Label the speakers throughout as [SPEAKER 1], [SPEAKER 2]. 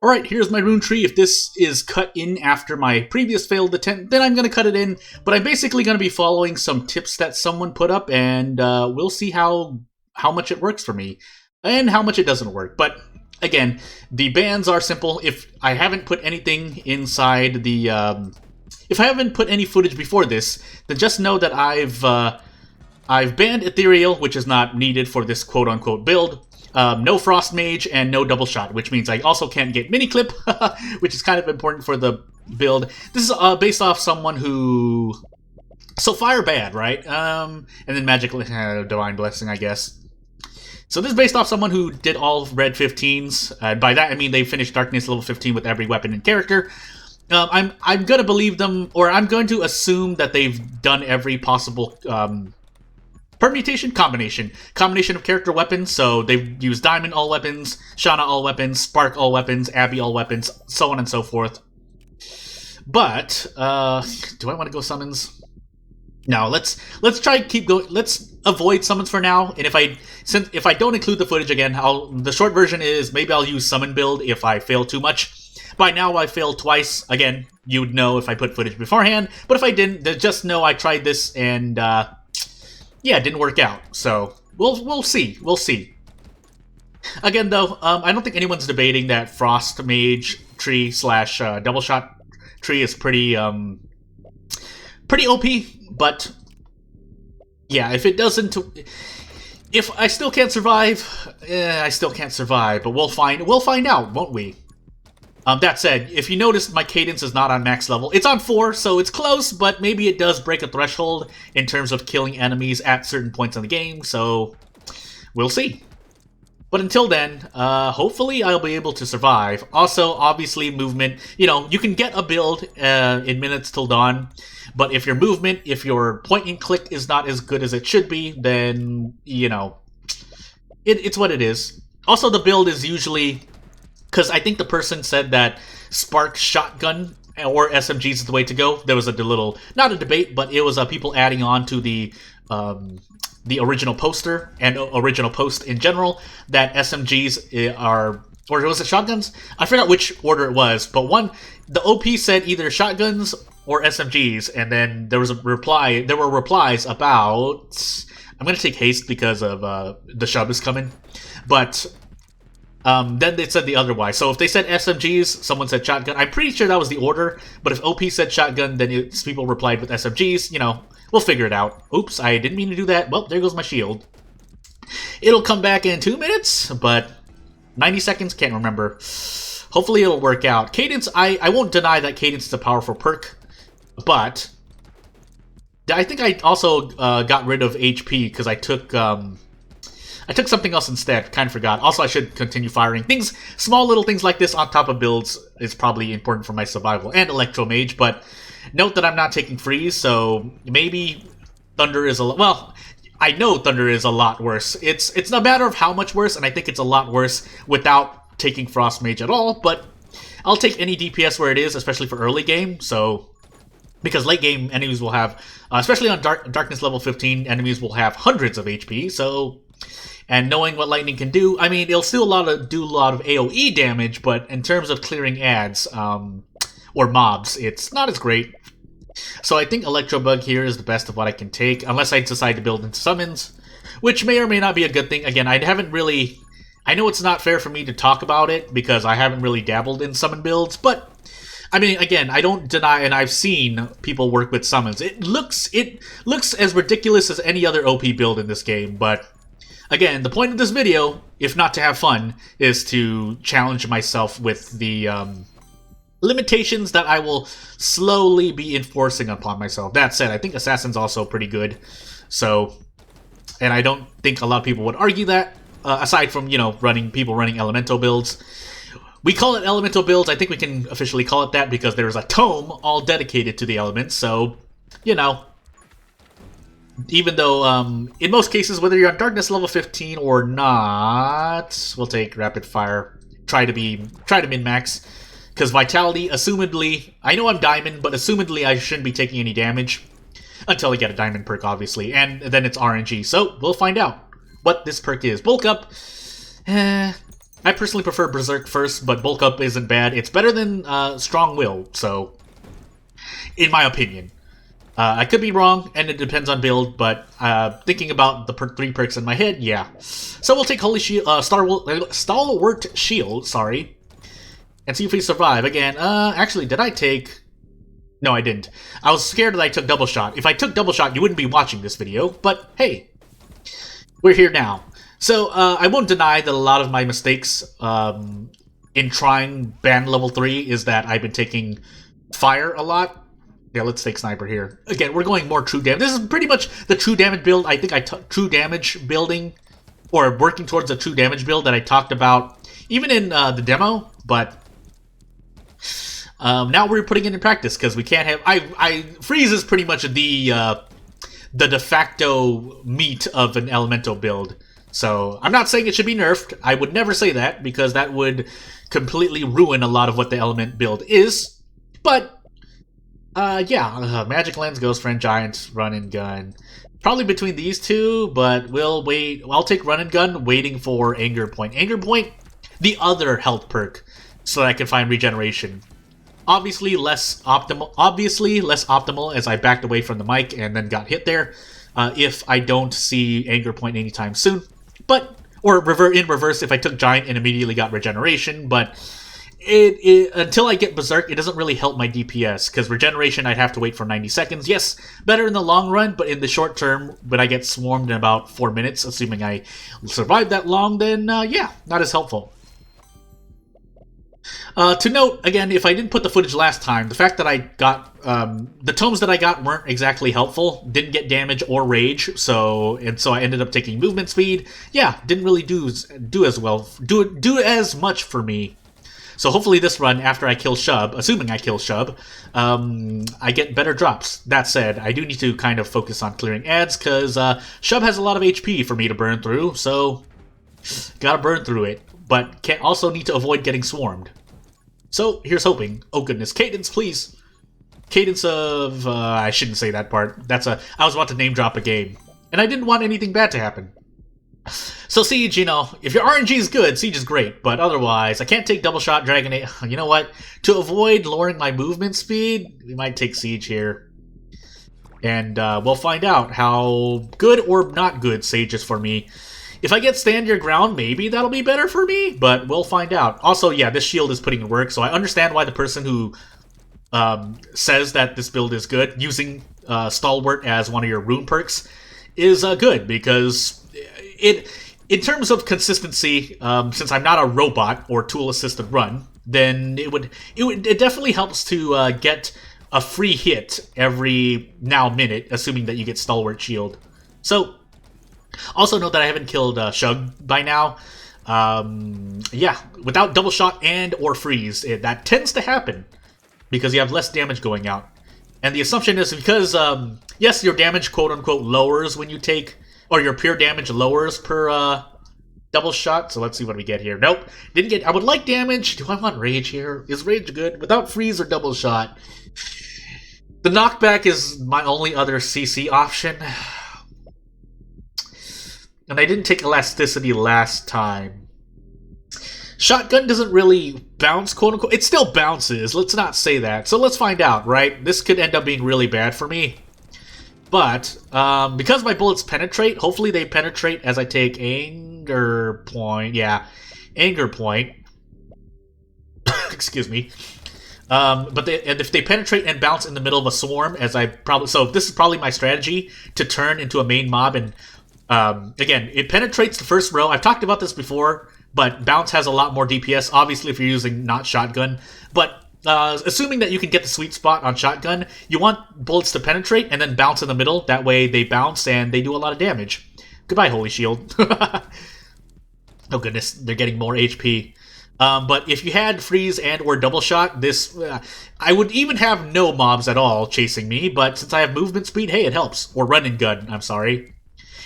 [SPEAKER 1] Alright, here's my Rune Tree. If this is cut in after my previous failed attempt, then I'm going to cut it in. But I'm basically going to be following some tips that someone put up, and we'll see how much it works for me, and how much it doesn't work. But again, the bans are simple. If I haven't put anything inside the... if I haven't put any footage before this, then just know that I've banned Ethereal, which is not needed for this quote-unquote build. No Frost Mage, and no Double Shot, which means I also can't get Mini Clip, which is kind of important for the build. This is based off someone who... So Fire bad, right? And then Magic Divine Blessing, I guess. So this is based off someone who did all red 15s. By that I mean they finished Darkness level 15 with every weapon and character. I'm gonna believe them, or I'm going to assume that they've done every possible... combination of character weapons. So they've used Diamond all weapons, Shauna all weapons, Spark all weapons, Abby all weapons, so on and so forth. But do I want to go summons? No, let's try to keep going. Let's avoid summons for now. And if I don't include the footage again, the short version is maybe I'll use summon build if I fail too much. By now I failed twice. Again, you would know if I put footage beforehand. But if I didn't, then just know I tried this and yeah, it didn't work out, so we'll see. We'll see. Again, though, I don't think anyone's debating that Frost Mage tree slash Double Shot tree is pretty pretty OP. But yeah, if it doesn't, if I still can't survive, I still can't survive. But we'll find out, won't we? That said, if you notice, my cadence is not on max level. It's on 4, so it's close, but maybe it does break a threshold in terms of killing enemies at certain points in the game, so we'll see. But until then, hopefully I'll be able to survive. Also, obviously, movement. You know, you can get a build in minutes till dawn, but if your point and click is not as good as it should be, then, you know, it's what it is. Also, the build is usually... Because I think the person said that Spark Shotgun or SMGs is the way to go. There was a little, not a debate, but it was people adding on to the original poster and original post in general that SMGs are, or was it shotguns? I forgot which order it was, but the OP said either shotguns or SMGs, and then there was a reply. There were replies about. I'm gonna take haste because of the Shub is coming, but. Then they said the otherwise. So if they said SMGs, someone said shotgun. I'm pretty sure that was the order, but if OP said shotgun, then people replied with SMGs. You know, we'll figure it out. Oops, I didn't mean to do that. Well, there goes my shield. It'll come back in 2 minutes, but 90 seconds? Can't remember. Hopefully it'll work out. Cadence, I won't deny that Cadence is a powerful perk, but I think I also got rid of HP because I took something else instead. Kind of forgot. Also, I should continue firing. Small little things like this on top of builds is probably important for my survival and Electro Mage, but note that I'm not taking freeze, so maybe Thunder is well, I know Thunder is a lot worse. It's a matter of how much worse, and I think it's a lot worse without taking Frost Mage at all, but I'll take any DPS where it is, especially for early game, so... Because late game enemies will have, especially on Darkness level 15, enemies will have hundreds of HP, so... And knowing what lightning can do, I mean, it'll still do a lot of AoE damage, but in terms of clearing ads or mobs, it's not as great. So I think Electro Bug here is the best of what I can take, unless I decide to build into summons, which may or may not be a good thing. Again, I know it's not fair for me to talk about it because I haven't really dabbled in summon builds, but I mean, again, I don't deny, and I've seen people work with summons. It looks as ridiculous as any other OP build in this game, but. Again, the point of this video, if not to have fun, is to challenge myself with the limitations that I will slowly be enforcing upon myself. That said, I think Assassin's also pretty good. So, and I don't think a lot of people would argue that, aside from, you know, people running Elemental builds. We call it Elemental builds. I think we can officially call it that because there's a tome all dedicated to the elements. So, you know... Even though, in most cases, whether you're on Darkness level 15 or not, we'll take Rapid Fire. Try to min-max. Because Vitality, assumedly, I know I'm Diamond, but assumedly I shouldn't be taking any damage. Until I get a Diamond perk, obviously. And then it's RNG, so we'll find out what this perk is. Bulk Up, I personally prefer Berserk first, but Bulk Up isn't bad. It's better than Strong Will, so in my opinion. I could be wrong, and it depends on build, but thinking about the 3 perks in my head, yeah. So we'll take Holy Shield, Stalwart Shield, sorry, and see if we survive. Again, actually, did I take... No, I didn't. I was scared that I took Double Shot. If I took Double Shot, you wouldn't be watching this video, but hey, we're here now. So, I won't deny that a lot of my mistakes in trying Band Level 3 is that I've been taking Fire a lot. Yeah, let's take Sniper here. Again, we're going more true damage. This is pretty much the true damage build. I think I took true damage building, or working towards a true damage build that I talked about even in the demo, but now we're putting it in practice because we can't have... Freeze is pretty much the de facto meat of an elemental build. So, I'm not saying it should be nerfed. I would never say that, because that would completely ruin a lot of what the element build is. But yeah, Magic Lens, Ghost Friend, Giant, Run and Gun. Probably between these two, but we'll wait. I'll take Run and Gun, waiting for Anger Point. Anger Point, the other health perk, so that I can find regeneration. Obviously less optimal as I backed away from the mic and then got hit there. If I don't see Anger Point anytime soon. But, or in reverse, if I took Giant and immediately got regeneration, but... until I get Berserk, it doesn't really help my DPS, because regeneration I'd have to wait for 90 seconds. Yes, better in the long run, but in the short term, when I get swarmed in about 4 minutes, assuming I survive that long, then yeah, not as helpful. To note, again, if I didn't put the footage last time, the fact that I got, the tomes that I got weren't exactly helpful, didn't get damage or rage, so I ended up taking movement speed. Yeah, didn't really do as much for me. So hopefully this run, after I kill Shub, assuming I kill Shub, I get better drops. That said, I do need to kind of focus on clearing ads, because Shub has a lot of HP for me to burn through, so gotta burn through it. But also need to avoid getting swarmed. So here's hoping. Oh goodness, Cadence, please. Cadence of... I shouldn't say that part. I was about to name drop a game. And I didn't want anything bad to happen. So Siege, you know, if your RNG is good, Siege is great, but otherwise, I can't take Double Shot, Dragon 8. You know what? To avoid lowering my movement speed, we might take Siege here. And we'll find out how good or not good Sage is for me. If I get Stand Your Ground, maybe that'll be better for me, but we'll find out. Also, yeah, this shield is putting in work, so I understand why the person who says that this build is good, using Stalwart as one of your rune perks, is good, because... in terms of consistency, since I'm not a robot or tool-assisted run, then it definitely helps to get a free hit every minute, assuming that you get Stalwart Shield. So, also note that I haven't killed Shub by now. Yeah, without Double Shot and or Freeze, that tends to happen because you have less damage going out. And the assumption is because, yes, your damage quote-unquote lowers when you take... Or your pure damage lowers per Double Shot. So let's see what we get here. Nope. Didn't get... I would like damage. Do I want Rage here? Is Rage good? Without Freeze or Double Shot. The Knockback is my only other CC option. And I didn't take Elasticity last time. Shotgun doesn't really bounce, quote-unquote. It still bounces. Let's not say that. So let's find out, right? This could end up being really bad for me. But, because my bullets penetrate, hopefully they penetrate as I take Anger Point. Yeah, Anger Point. Excuse me. And if they penetrate and bounce in the middle of a swarm, so this is probably my strategy, to turn into a main mob. And, again, it penetrates the first row. I've talked about this before, but bounce has a lot more DPS, obviously if you're using not shotgun. But... assuming that you can get the sweet spot on shotgun, you want bullets to penetrate and then bounce in the middle. That way they bounce and they do a lot of damage. Goodbye, Holy Shield. Oh goodness, they're getting more HP. But if you had Freeze and or Double Shot, this... I would even have no mobs at all chasing me, but since I have movement speed, hey, it helps. Or Run and Gun, I'm sorry.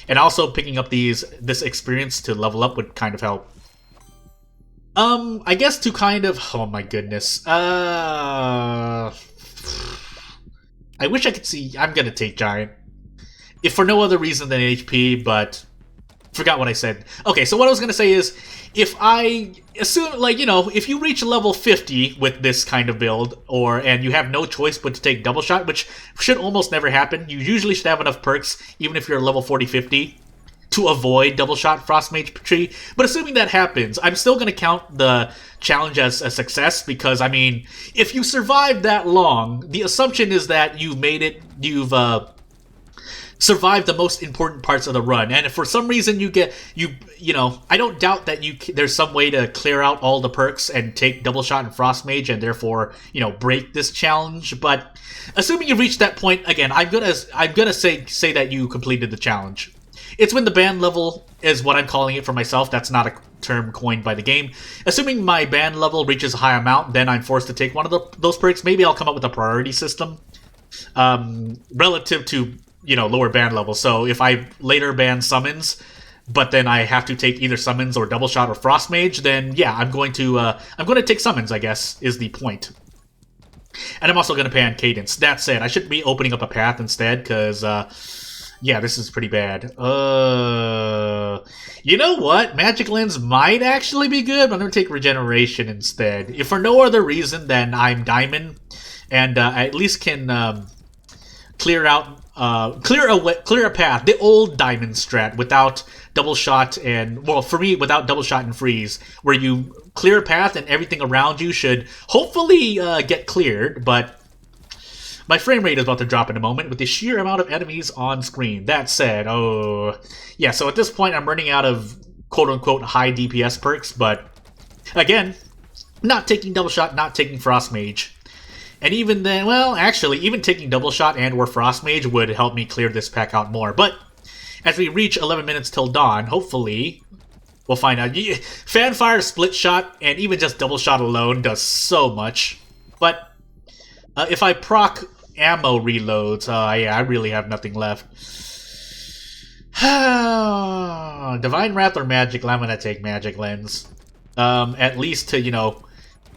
[SPEAKER 1] And also picking up this experience to level up would kind of help. I guess to kind of... Oh my goodness. I wish I could see... I'm gonna take Giant. If for no other reason than HP, but... Forgot what I said. Okay, so what I was gonna say is, if I assume, like, you know, if you reach level 50 with this kind of build, and you have no choice but to take double shot, which should almost never happen, you usually should have enough perks, even if you're level 40, 50, to avoid double shot Frost Mage Tree. But assuming that happens, I'm still gonna count the challenge as a success, because, I mean, if you survive that long, the assumption is that you've made it, you've, survive the most important parts of the run. And if for some reason you know, I don't doubt that there's some way to clear out all the perks and take double shot and Frost Mage and therefore, you know, break this challenge. But assuming you reach that point, again, I'm gonna say that you completed the challenge. It's when the band level is what I'm calling it for myself. That's not a term coined by the game. Assuming my band level reaches a high amount, then I'm forced to take one of those perks. Maybe I'll come up with a priority system relative to, you know, lower band level. So if I later ban summons, but then I have to take either summons or double shot or Frost Mage, then yeah, I'm going to take summons, I guess, is the point. And I'm also going to pay on cadence. That said, I should be opening up a path instead, because yeah, this is pretty bad. You know what? Magic Lens might actually be good, but I'm going to take Regeneration instead. If for no other reason than I'm Diamond, and I at least can clear a path, the old Diamond strat without double shot and, well, for me, without double shot and freeze, where you clear a path and everything around you should hopefully get cleared, but my frame rate is about to drop in a moment with the sheer amount of enemies on screen. That said, oh, yeah, so at this point I'm running out of quote-unquote high DPS perks, but again, not taking double shot, not taking Frost Mage. And even then, well, actually, even taking double shot and or Frost Mage would help me clear this pack out more. But as we reach 11 minutes till dawn, hopefully we'll find out. Fanfire, split shot, and even just double shot alone does so much. But if I proc ammo reloads, yeah, I really have nothing left. Divine Wrath or Magic Lens? I'm gonna take Magic Lens. At least to, you know,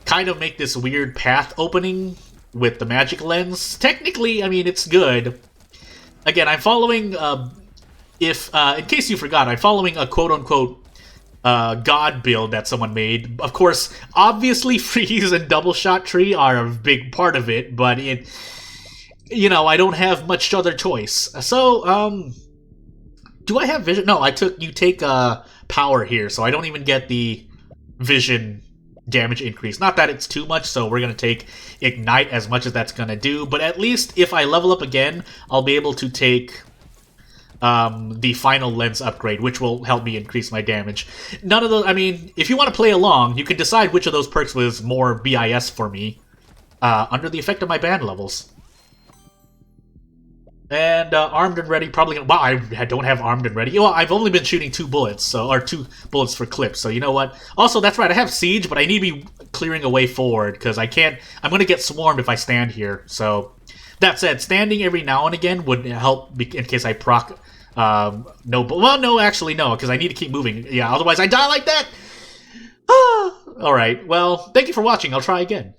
[SPEAKER 1] kind of make this weird path opening with the Magic Lens. Technically, I mean, it's good. Again, I'm following, in case you forgot, I'm following a quote-unquote God build that someone made. Of course, obviously, freeze and double shot tree are a big part of it, but it, you know, I don't have much other choice. So, do I have vision? No, you take power here, so I don't even get the vision damage increase. Not that it's too much, so we're going to take Ignite as much as that's going to do, but at least if I level up again, I'll be able to take the final lens upgrade, which will help me increase my damage. None of those, I mean, if you want to play along, you can decide which of those perks was more BIS for me, under the effect of my band levels. And armed and ready, probably gonna. Wow, I don't have armed and ready. Well, I've only been shooting 2 bullets, or 2 bullets for clips. So you know what? Also, that's right. I have siege, but I need to be clearing a way forward because I can't. I'm gonna get swarmed if I stand here. So that said, standing every now and again would help in case I proc. No, well, no, actually, no, because I need to keep moving. Yeah, otherwise I die like that. All right. Well, thank you for watching. I'll try again.